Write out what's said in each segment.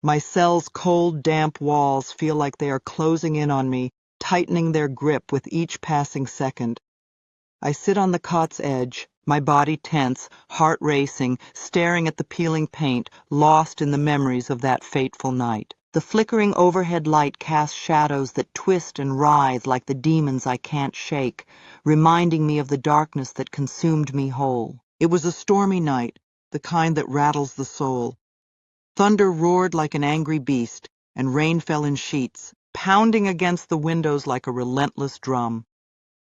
My cell's cold, damp walls feel like they are closing in on me, tightening their grip with each passing second. I sit on the cot's edge, my body tense, heart racing, staring at the peeling paint, lost in the memories of that fateful night. The flickering overhead light casts shadows that twist and writhe like the demons I can't shake, reminding me of the darkness that consumed me whole. It was a stormy night, the kind that rattles the soul. Thunder roared like an angry beast, and rain fell in sheets, pounding against the windows like a relentless drum.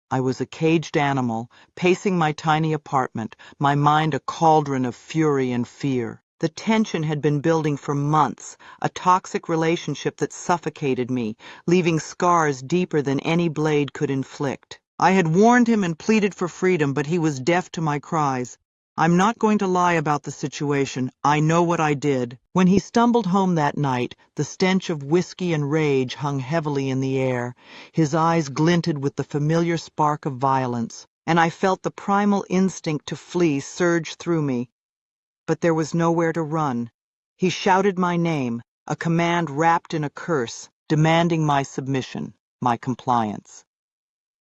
I was a caged animal, pacing my tiny apartment, my mind a cauldron of fury and fear. The tension had been building for months, a toxic relationship that suffocated me, leaving scars deeper than any blade could inflict. I had warned him and pleaded for freedom, but he was deaf to my cries. I'm not going to lie about the situation. I know what I did. When he stumbled home that night, the stench of whiskey and rage hung heavily in the air. His eyes glinted with the familiar spark of violence, and I felt the primal instinct to flee surge through me. But there was nowhere to run. He shouted my name, a command wrapped in a curse, demanding my submission, my compliance.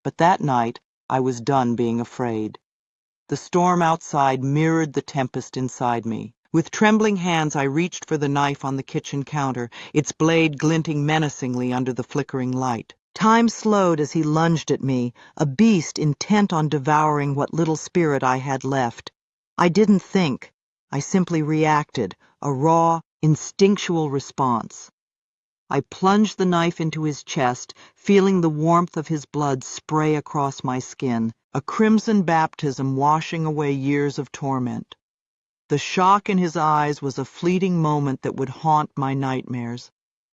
But that night, I was done being afraid. The storm outside mirrored the tempest inside me. With trembling hands, I reached for the knife on the kitchen counter, its blade glinting menacingly under the flickering light. Time slowed as he lunged at me, a beast intent on devouring what little spirit I had left. I didn't think. I simply reacted, a raw, instinctual response. I plunged the knife into his chest, feeling the warmth of his blood spray across my skin, a crimson baptism washing away years of torment. The shock in his eyes was a fleeting moment that would haunt my nightmares.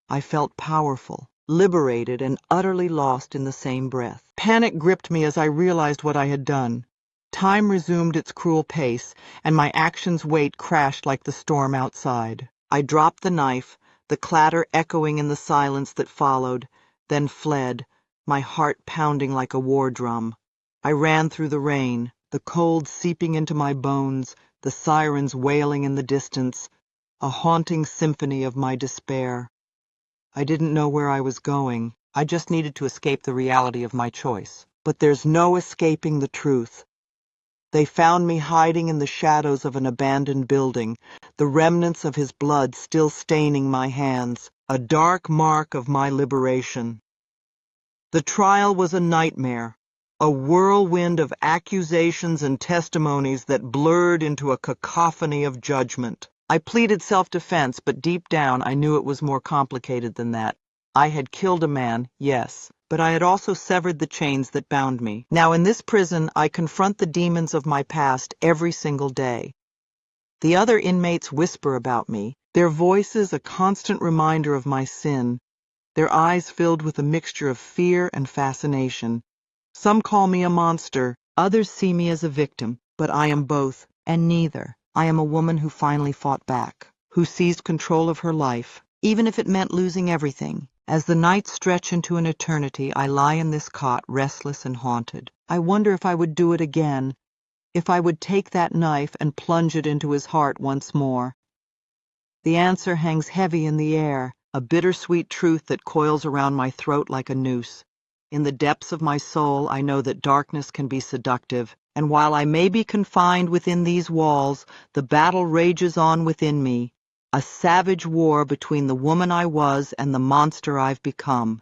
I felt powerful, liberated, and utterly lost in the same breath. Panic gripped me as I realized what I had done. Time resumed its cruel pace, and my actions' weight crashed like the storm outside. I dropped the knife, the clatter echoing in the silence that followed, then fled, my heart pounding like a war drum. I ran through the rain, the cold seeping into my bones, the sirens wailing in the distance, a haunting symphony of my despair. I didn't know where I was going. I just needed to escape the reality of my choice. But there's no escaping the truth. They found me hiding in the shadows of an abandoned building, the remnants of his blood still staining my hands, a dark mark of my liberation. The trial was a nightmare, a whirlwind of accusations and testimonies that blurred into a cacophony of judgment. I pleaded self-defense, but deep down I knew it was more complicated than that. I had killed a man, yes, but I had also severed the chains that bound me. Now in this prison, I confront the demons of my past every single day. The other inmates whisper about me, their voices a constant reminder of my sin, their eyes filled with a mixture of fear and fascination. Some call me a monster, others see me as a victim, but I am both, and neither. I am a woman who finally fought back, who seized control of her life, even if it meant losing everything. As the nights stretch into an eternity, I lie in this cot, restless and haunted. I wonder if I would do it again, if I would take that knife and plunge it into his heart once more. The answer hangs heavy in the air, a bittersweet truth that coils around my throat like a noose. In the depths of my soul, I know that darkness can be seductive, and while I may be confined within these walls, the battle rages on within me, a savage war between the woman I was and the monster I've become.